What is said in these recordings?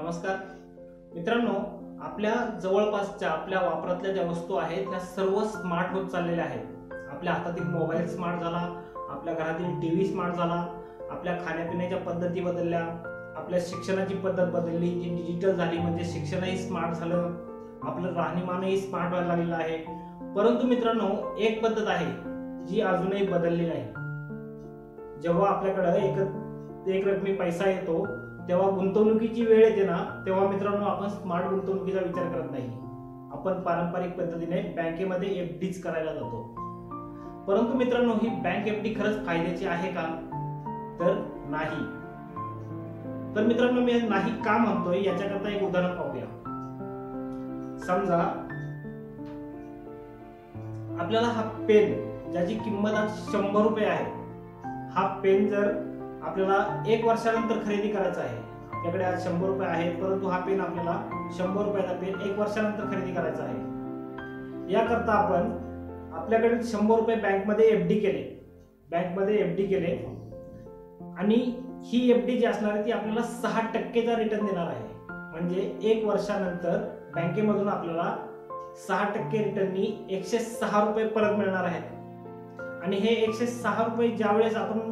नमस्कार मित्रांनो, आपल्या जवळपासच्या आपल्या वापरातल्या ज्या वस्तू आहेत त्या सर्व स्मार्ट होत चाललेल्या आहेत. आपल्या हातातील मोबाईल स्मार्ट झाला, आपल्या घरातील टीव्ही स्मार्ट झाला, आपल्या खाण्यापिण्याच्या पद्धती बदलल्या, आपल्या शिक्षणाची पद्धत बदलली, जी डिजिटल झाली म्हणजे शिक्षणही स्मार्ट झालं, आपलं राहणीमानही स्मार्ट व्हायला लागलेलं आहे. परंतु मित्रांनो, एक पद्धत आहे जी अजूनही बदलली नाही. जेव्हा आपल्याकडे एक रकमी पैसा येतो तेव्हा गुंतवणुकीची वेळ येते ना, तेव्हा मित्रांनो आपण स्मार्ट गुंतवणुकीचा विचार करत नाही. आपण पारंपरिक पद्धतीने बँकेमध्ये एफडीच करायला जातो. परंतु मित्रांनो, ही बँक एफडी खरंच फायद्याची आहे का? तर नाही. तर मित्रांनो, मी नाही का म्हणतोय याच्याकरता एक उदाहरण पाहूया. समजा आपल्याला हा पेन ज्याची किंमत आज 100 रुपये आहे, हा पेन जर आपल्याला 1 वर्षानंतर खरेदी करायचा आहे. आपल्याकडे आज 100 रुपये आहेत, परंतु हा पेन आपल्याला 100 रुपयाचा पेन 1 वर्षानंतर खरेदी करायचा आहे. याकरता आपण आपल्याकडे 100 रुपये बँकमध्ये एफडी केले आणि ही एफडी जी असणार आहे ती आपल्याला 6% रिटर्न देणार आहे. म्हणजे 1 वर्षानंतर बँकेमधून आपल्याला 6% रिटर्ननी 106 रुपये परत मिळणार आहेत. आणि हे 106 रुपये ज्यावेळेस आपण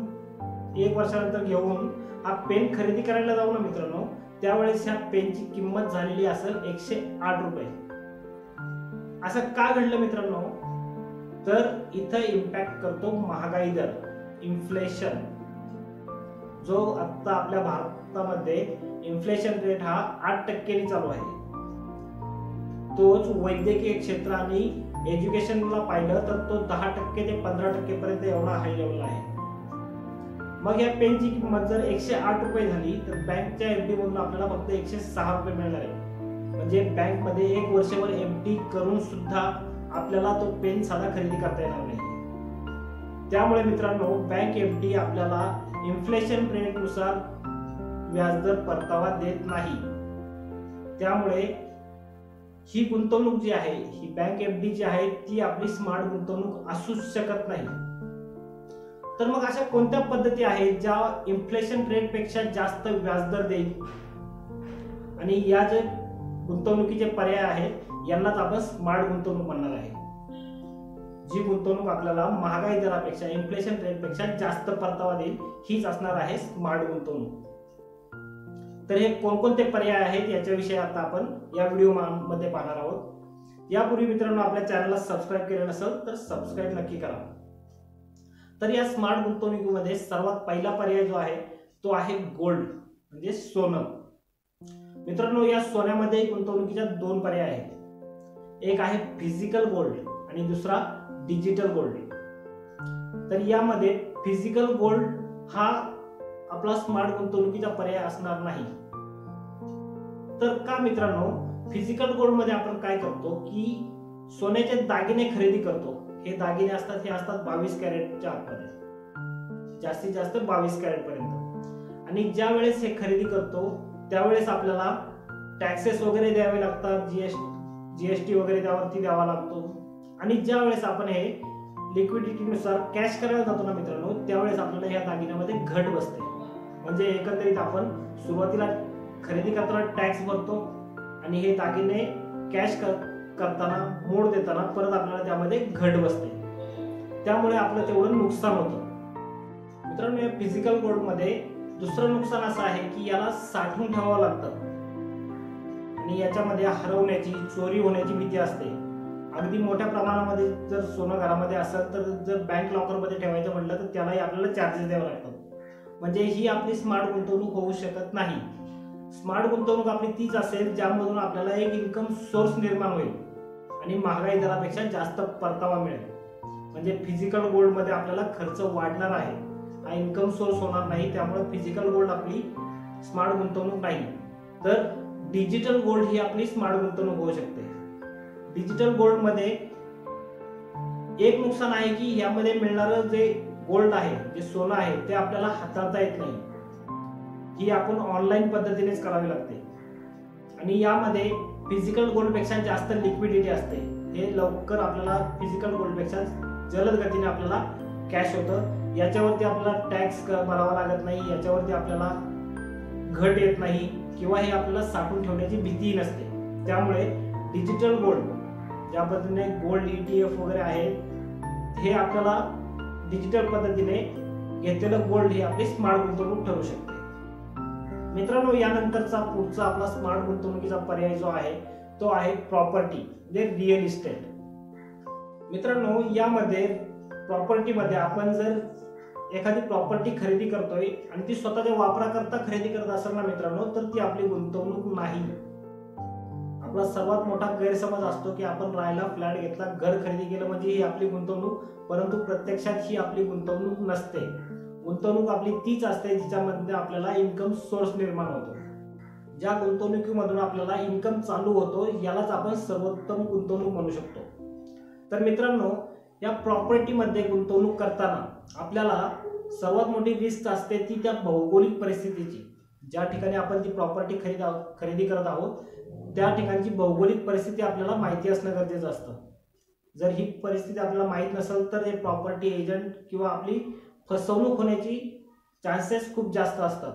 1 वर्षानंतर घेऊन हा पेन खरेदी करायला जाऊ ना मित्रांनो, त्यावेळेस ह्या पेनची किंमत झालेली असेल 108 रुपये. असं का घडलं मित्रांनो? तर इथं इम्पॅक्ट करतो महागाई दर, इन्फ्लेशन. जो आता आपल्या भारतामध्ये इन्फ्लेशन रेट हा 8% चालू आहे. तोच वैद्यकीय क्षेत्र आणि एज्युकेशनला पाहिलं तर तो 10% ते 15% पर्यंत एवढा हाय लेवल आहे. मग या पेनची किंमत जर 108 रुपये झाली तर बँकच्या एफडी मधून आपल्याला फक्त 106 रुपये मिळणार आहे. म्हणजे बँक मध्ये 1 वर्षभर एफडी करून सुद्धा आपल्याला तो पेन साधा खरेदी करता येणार नाही. त्यामुळे मित्रांनो, बँक एफडी आपल्याला इन्फ्लेशन रेट नुसार व्याजदर परतावा देत नाही. त्यामुळे ही गुंतवणूक जी आहे, ही बँक एफडी जी आहे ती आपली स्मार्ट गुंतवणूक असूच शकत नाही. तर मग अशा कोणत्या पद्धती आहेत ज्या इन्फ्लेशन रेट पेक्षा जास्त व्याजदर देईल? आणि या जे गुंतवणुकीचे पर्याय आहेत यांनाच आपण स्मार्ट गुंतवणूक म्हणणार आहे. जी गुंतवणूक आपल्याला महागाई दरापेक्षा, इन्फ्लेशन रेट पेक्षा जास्त परतावा देईल, हीच असणार आहे स्मार्ट गुंतवणूक. तर हे कोणकोणते पर्याय आहेत याच्याविषयी आता आपण या व्हिडिओ मध्ये पाहणार आहोत. यापूर्वी मित्रांनो, आपल्या चॅनलला सबस्क्राईब केलं नसेल तर सबस्क्राईब नक्की करा. तर या स्मार्ट गुंतवणुकीमध्ये सर्वात पहिला पर्याय जो आहे तो आहे गोल्ड, म्हणजे सोनं. मित्रांनो, या सोन्यामध्ये गुंतवणुकीच्या 2 पर्याय आहेत. एक आहे फिजिकल गोल्ड आणि दुसरा डिजिटल गोल्ड. तर यामध्ये फिजिकल गोल्ड हा आपला स्मार्ट गुंतवणुकीचा पर्याय असणार नाही. तर का मित्रांनो? फिजिकल गोल्ड मध्ये आपण काय करतो की सोन्याचे दागिने खरेदी करतो. हे दागिने असतात, हे असतात 22 कॅरेटच्या आतमध्ये, जास्तीत जास्त 22 कॅरेट पर्यंत. आणि ज्या वेळेस हे खरेदी करतो त्यावेळेस आपल्याला टॅक्सेस वगैरे द्यावे लागतात, जीएसटी वगैरे त्यावरती द्यावा लागतो. आणि ज्या वेळेस आपण हे लिक्विडिटी नुसार कॅश करायला जातो ना मित्रांनो, त्यावेळेस आपल्याला या दागिन्यामध्ये घट बसते. म्हणजे एकंदरीत आपण सुरुवातीला खरेदी करताना टॅक्स भरतो आणि हे दागिने कॅश करताना, मोड देताना परत आपल्याला त्यामध्ये घट बसते. त्यामुळे आपलं तेवढं नुकसान होतं. मित्रांनो, या फिजिकल गोल्ड मध्ये दुसरं नुकसान असं आहे की याला साठवून ठेवावं लागतं आणि याच्यामध्ये हरवण्याची, चोरी होण्याची भीती असते. अगदी मोठ्या प्रमाणामध्ये जर सोनं घरामध्ये असेल तर जर बँक लॉकर मध्ये ठेवायचं म्हटलं तर त्यालाही आपल्याला चार्जेस द्यावे लागतात. म्हणजे ही आपली स्मार्ट गुंतवणूक होऊ शकत नाही. स्मार्ट गुंतवणूक आपली तीच असेल ज्यामधून आपल्याला एक इन्कम सोर्स निर्माण होईल आणि महागाई दरापेक्षा जास्त परतावा मिळेल. म्हणजे फिजिकल गोल्ड मध्ये आपल्याला खर्च वाढणार आहे, हा इन्कम सोर्स होणार नाही. त्यामुळे फिजिकल गोल्ड आपली स्मार्ट गुंतवणूक नाही. तर डिजिटल गोल्ड ही आपली स्मार्ट गुंतवणूक होऊ शकते. डिजिटल गोल्ड मध्ये एक नुकसान आहे की यामध्ये मिळणारं जे गोल्ड आहे, जे सोनं आहे, ते आपल्याला हाताळता येत नाही. ही आपण ऑनलाईन पद्धतीनेच करावी लागते. आणि यामध्ये फिजिकल गोल्ड पेक्षा जास्त लिक्विडिटी असते. हे लवकर आपल्याला फिजिकल गोल्ड पेक्षा जलद गतीने आपल्याला कॅश होतं. याच्यावरती आपल्याला टॅक्स भरावा लागत नाही, याच्यावरती आपल्याला घट येत नाही. किंवा हे आपल्याला साठवून ठेवण्याची भीतीही नसते. त्यामुळे डिजिटल गोल्ड, ज्या पद्धतीने गोल्ड ETF वगैरे आहेत, हे आपल्याला डिजिटल पद्धतीने घेतलेलं गोल्ड हे आपली स्मार्ट गुंतवणूक ठरू शकते. मित्रांनो, यानंतरचा पुढचा आपला स्मार्ट गुंतवणुकीचा पर्याय जो आहे तो आहे प्रॉपर्टी म्हणजे रिअल इस्टेट. मित्रांनो, यामध्ये प्रॉपर्टीमध्ये आपण जर एखादी प्रॉपर्टी खरेदी करतोय आणि ती स्वतःच्या वापराकरता खरेदी करत असेल ना मित्रांनो, तर ती आपली गुंतवणूक नाही. आपला सर्वात मोठा गैरसमज असतो की आपण राहायला फ्लॅट घेतला, घर खरेदी केलं म्हणजे ही आपली गुंतवणूक, परंतु प्रत्यक्षात ही आपली गुंतवणूक नसते. गुंतवणूक आपली तीच असते जिच्यामध्ये आपल्याला इन्कम सोर्स निर्माण होतो. ज्या गुंतवणुकीमधून आपल्याला इन्कम चालू होतो यालाच आपण सर्वोत्तम गुंतवणूक म्हणू शकतो. तर मित्रांनो, या प्रॉपर्टीमध्ये गुंतवणूक करताना आपल्याला सर्वात मोठी रिस्क असते ती त्या भौगोलिक परिस्थितीची. ज्या ठिकाणी आपण ती प्रॉपर्टी खरेदी करत आहोत त्या ठिकाणची भौगोलिक परिस्थिती आपल्याला माहिती असणं गरजेचं असतं. जर ही परिस्थिती आपल्याला माहीत नसेल तर हे प्रॉपर्टी एजंट किंवा आपली फसवणूक होण्याची चान्सेस खूप जास्त असतात.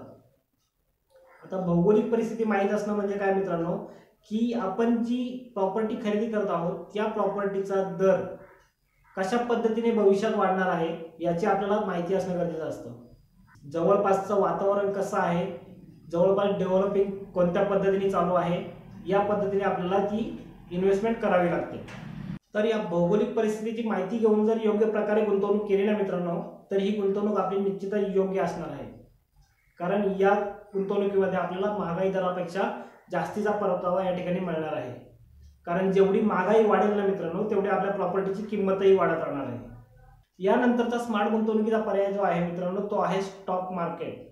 आता भौगोलिक परिस्थिती माहीत असणं म्हणजे काय मित्रांनो, की आपण जी प्रॉपर्टी खरेदी करत आहोत त्या प्रॉपर्टीचा दर कशा पद्धतीने भविष्यात वाढणार आहे याची आपल्याला माहिती असणं गरजेचं असतं. जवळपासचं वातावरण कसं आहे, जवळपास डेव्हलपिंग कोणत्या पद्धतीने चालू आहे, या पद्धतीने आपल्याला ती इन्व्हेस्टमेंट करावी लागते. तर या भौगोलिक परिस्थितीची माहिती घेऊन जर योग्य प्रकारे गुंतवणूक केली ना मित्रांनो, तर ही गुंतवणूक आपली निश्चितच योग्य असणार आहे. कारण या गुंतवणुकीमध्ये आपल्याला महागाई दरापेक्षा जास्तीचा परतावा या ठिकाणी मिळणार आहे. कारण जेवढी महागाई वाढेल ना मित्रांनो, तेवढी आपल्या प्रॉपर्टीची किंमतही वाढत राहणार आहे. यानंतरचा स्मार्ट गुंतवणुकीचा पर्याय जो आहे मित्रांनो, तो आहे स्टॉक मार्केट.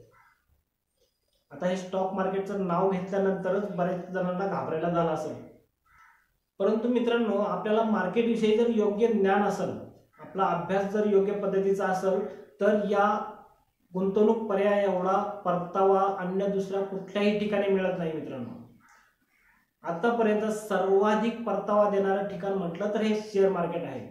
आता हे स्टॉक मार्केटचं नाव घेतल्यानंतरच बऱ्याच जणांना घाबरायला झालं असेल, परंतु मित्रांनो, आपल्याला मार्केट विषयी जर योग्य ज्ञान असेल, आपला अभ्यास जर योग्य पद्धतीचा असेल, तर या गुंतवणूक पर्याय एवढा परतावा अन्य दुसऱ्या कुठल्याही ठिकाणी मिळत नाही मित्रांनो. आतापर्यंत सर्वाधिक परतावा देणारं ठिकाण म्हटलं तर हे शेअर मार्केट आहे.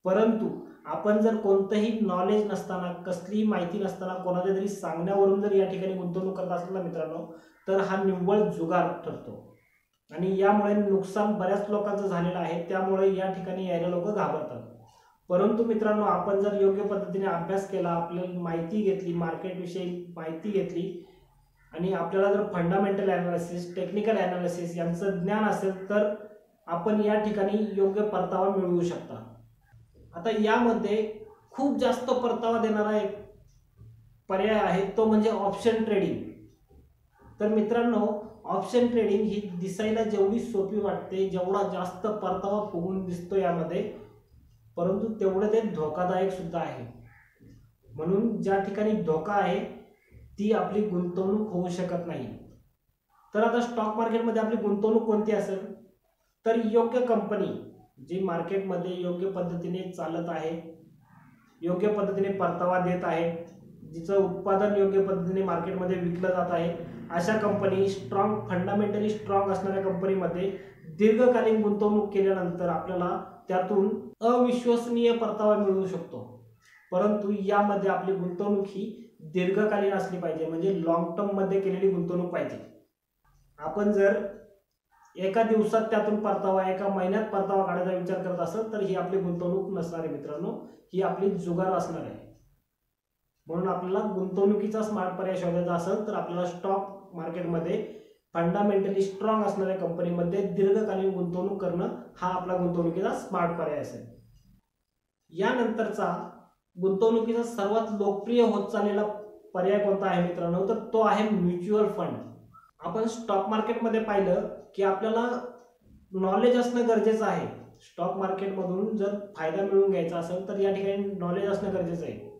परंतु आपण जर कोणतंही नॉलेज नसताना, कसलीही माहिती नसताना, कोणाच्या तरी सांगण्यावरून जर या ठिकाणी गुंतवणूक करत असेल ना मित्रांनो, तर हा निव्वळ जुगार ठरतो आणि यामुळे नुकसान बऱ्याच लोकांचं झालेलं आहे. त्यामुळे या ठिकाणी यायला लोक घाबरतात. परंतु मित्रांनो, आपण जर योग्य पद्धतीने अभ्यास केला, आपल्याला माहिती घेतली, मार्केट विषयी माहिती घेतली आणि आपल्याला जर फंडामेंटल ॲनालिसिस, टेक्निकल ॲनालिसिस यांचं ज्ञान असेल, तर आपण या ठिकाणी योग्य परतावा मिळवू शकता. आता यामध्ये खूप जास्त परतावा देणारा एक पर्याय आहे, तो म्हणजे ऑप्शन ट्रेडिंग. तर मित्रांनो, ऑप्शन ट्रेडिंग ही दिसायला जेवढी सोपी वाटते, जेवढा जास्त परतावा फुगून दिसतो यामध्ये, परंतु तेवढं ते धोकादायक सुद्धा आहे. म्हणून ज्या ठिकाणी धोका आहे ती आपली गुंतवणूक होऊ शकत नाही. तर आता स्टॉक मार्केटमध्ये आपली गुंतवणूक कोणती असेल, तर योग्य कंपनी जी मार्केटमध्ये योग्य पद्धतीने चालत आहे, योग्य पद्धतीने परतावा देत आहे, जिचं उत्पादन योग्य पद्धतीने मार्केटमध्ये विकलं जात आहे, अशा कंपनी, स्ट्रॉंग, फंडामेंटली स्ट्रॉंग असणाऱ्या कंपनीमध्ये दीर्घकालीन गुंतवणूक केल्यानंतर आपल्याला त्यातून अविश्वसनीय परतावा मिळू शकतो. परंतु यामध्ये आपली गुंतवणूक ही दीर्घकालीन असली पाहिजे, म्हणजे लॉंग टर्म मध्ये केलेली गुंतवणूक पाहिजे. आपण जर एका दिवसात त्यातून परतावा, एका महिन्यात परतावा काढायचा विचार करत असेल, तर ही आपली गुंतवणूक नसणार आहे मित्रांनो, ही आपली जुगार असणार आहे. म्हणून आपल्याला गुंतवणुकीचा स्मार्ट पर्याय शोधायचा असेल तर आपल्याला स्टॉक मार्केटमध्ये फंडामेंटली स्ट्रॉंग असणाऱ्या कंपनीमध्ये दीर्घकालीन गुंतवणूक करणं हा आपला गुंतवणुकीचा स्मार्ट पर्याय असेल. यानंतरचा गुंतवणुकीचा सर्वात लोकप्रिय होत चाललेला पर्याय कोणता आहे मित्रांनो, तर तो आहे म्युच्युअल फंड. आपण स्टॉक मार्केटमध्ये पाहिलं की आपल्याला नॉलेज असणं गरजेचं आहे. स्टॉक मार्केटमधून जर फायदा मिळवून घ्यायचा असेल तर या ठिकाणी नॉलेज असणं गरजेचं आहे.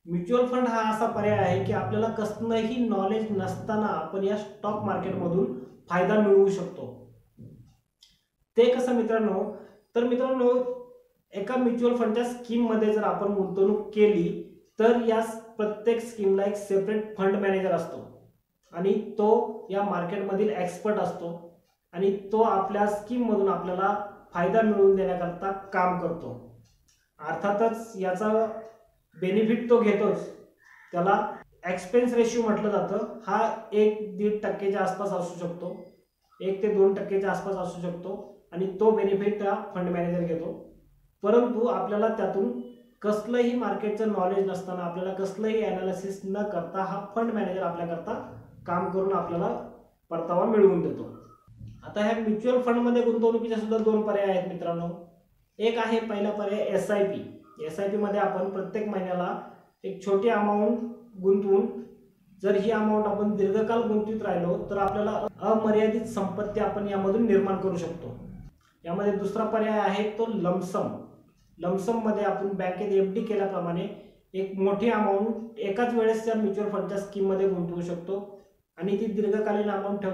म्युच्युअल फंड हा असा पर्याय आहे की आपल्याला कसलंही नॉलेज नसताना आपण या स्टॉक मार्केटमधून फायदा मिळवू शकतो. ते कसं मित्रांनो, तर मित्रांनो, एका म्युच्युअल फंडच्या स्कीम मध्ये जर आपण गुंतवणूक केली तर या प्रत्येक स्कीमला एक सेपरेट फंड मॅनेजर असतो आणि तो या मार्केटमधील एक्सपर्ट असतो आणि तो आपल्या स्कीम मधून आपल्याला फायदा मिळवून देण्याकरता काम करतो. अर्थातच याचा बेनिफिट तो घेतोच, त्याला एक्सपेन्स रेशियो म्हटलं जातं, हा 1-1.5% आसपास असू शकतो, 1 ते 2% आसपास असू शकतो आणि तो बेनिफिट हा फंड मॅनेजर घेतो. परंतु आपल्याला त्यातून कसलंही मार्केटचं नॉलेज नसताना, आपल्याला कसलंही ॲनालिसिस न करता हा फंड मॅनेजर आपल्याकरता काम करून आपल्याला परतावा मिळवून देतो. आता ह्या म्युच्युअल फंडमध्ये गुंतवणुकीचे सुद्धा 2 पर्याय आहेत मित्रांनो. एक आहे पहिला पर्याय SIP. SIP मध्ये आपण प्रत्येक महिन्याला एक छोटी अमाऊंट गुंतवून जर ही अमाऊंट आपण दीर्घकाल गुंतवत राहिलो तर आपल्याला अमर्यादित संपत्ती आपण यामधून निर्माण करू शकतो. यामध्ये दुसरा पर्याय आहे तो लमसम. लमसम मध्ये आपण बँकेत FD केल्याप्रमाणे एक मोठी अमाऊंट एकाच वेळेस त्या म्युच्युअल फंडच्या स्कीम मध्ये गुंतवू शकतो आणि ती दीर्घकालीन अमाऊंट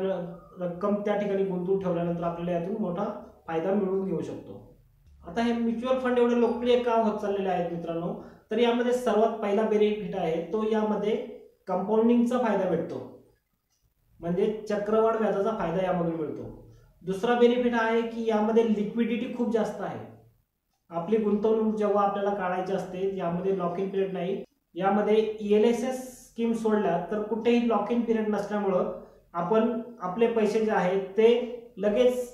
रक्कम त्या ठिकाणी गुंतवून ठेवल्यानंतर आपल्याला यातून मोठा फायदा मिळवून घेऊ शकतो. आता हे म्युच्युअल फंड एवढे लोकप्रिय का होत चाललेले आहेत मित्रांनो, तर यामध्ये सर्वात पहिला बेनिफिट आहे तो यामध्ये कंपाऊंडिंगचा फायदा भेटतो, म्हणजे चक्रवाढ व्याजाचा फायदा यामधून मिळतो. दुसरा बेनिफिट आहे की यामध्ये लिक्विडिटी खूप जास्त आहे. आपली गुंतवणूक जेव्हा आपल्याला काढायची असते यामध्ये लॉक इन पिरियड नाही. यामध्ये ELSS स्कीम सोडल्या तर कुठेही लॉक इन पिरियड नसल्यामुळं आपण आपले पैसे जे आहेत ते लगेच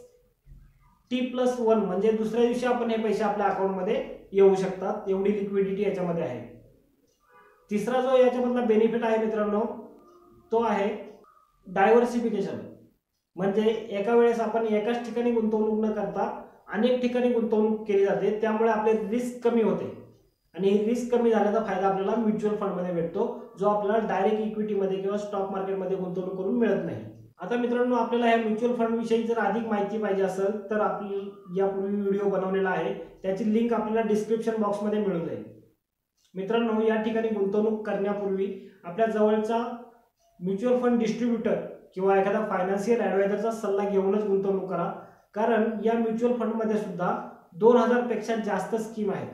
T+1 म्हणजे दुसऱ्या दिवशी आपण हे पैसे आपल्या अकाउंटमध्ये येऊ शकतात, एवढी लिक्विडिटी याच्यामध्ये आहे. तिसरा जो याच्यामधला बेनिफिट आहे मित्रांनो तो आहे डायव्हर्सिफिकेशन. म्हणजे एका वेळेस आपण एकाच ठिकाणी गुंतवणूक न करता अनेक ठिकाणी गुंतवणूक केली जाते, त्यामुळे आपले रिस्क कमी होते आणि रिस्क कमी झाल्याचा फायदा आपल्याला म्युच्युअल फंडमध्ये भेटतो, जो आपल्याला डायरेक्ट इक्विटीमध्ये किंवा स्टॉक मार्केटमध्ये गुंतवणूक करून मिळत नाही. आता मित्रांनो आपल्याला या म्युच्युअल फंड विषयी जर अधिक माहिती पाहिजे असेल तर आपण यापूर्वी व्हिडिओ बनवलेला आहे, त्याची लिंक आपल्याला डिस्क्रिप्शन बॉक्समध्ये मिळून जाईल. मित्रांनो या ठिकाणी गुंतवणूक करण्यापूर्वी आपल्या जवळचा म्युच्युअल फंड डिस्ट्रीब्युटर किंवा एखादा फायनान्शियल ॲडवायझरचा सल्ला घेऊनच गुंतवणूक करा, कारण या म्युच्युअल फंडमध्ये सुद्धा 2000 पेक्षा जास्त स्कीम आहेत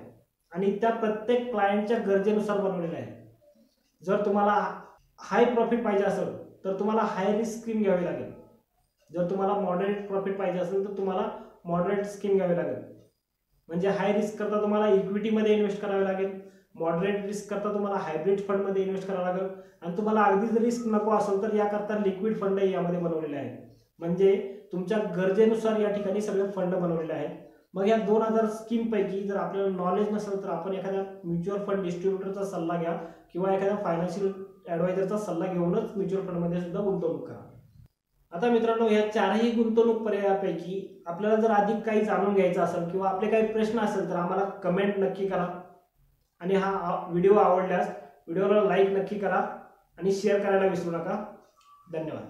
आणि त्या प्रत्येक क्लायंटच्या गरजेनुसार बनवलेल्या आहेत. जर तुम्हाला हाय प्रॉफिट पाहिजे असेल तर तुम्हाला हाय रिस्क स्कीम घ्यावी लागेल, जर तुम्हाला मॉडरेट प्रॉफिट पाहिजे असेल तर तुम्हाला मॉडरेट स्कीम घ्यावी लागेल. म्हणजे हाय रिस्क करता तुम्हाला इक्विटीमध्ये इन्व्हेस्ट करावे लागेल, मॉडरेट रिस्क करता तुम्हाला हायब्रिड फंडमध्ये इन्व्हेस्ट करावं लागेल आणि तुम्हाला अगदीच रिस्क नको असेल तर याकरता लिक्विड फंड यामध्ये बनवलेले आहेत. म्हणजे तुमच्या गरजेनुसार या ठिकाणी सगळे फंड बनवलेले आहेत. मग या 2000 स्कीम पैकी जर आपल्याला नॉलेज नसेल तर आपण एखाद्या म्युच्युअल फंड डिस्ट्रीब्युटरचा सल्ला घ्या किंवा एखाद्या फायनान्शियल ॲडवायझरचा सल्ला घेऊनच म्युच्युअल फंडमध्ये सुद्धा गुंतवणूक करा. आता मित्रांनो या चारही गुंतवणूक पर्यायापैकी आपल्याला जर अधिक काही जाणून घ्यायचं असेल किंवा आपले काही प्रश्न असेल तर आम्हाला कमेंट नक्की करा आणि हा व्हिडिओ आवडल्यास व्हिडिओला लाईक नक्की करा आणि शेअर करायला विसरू नका. धन्यवाद.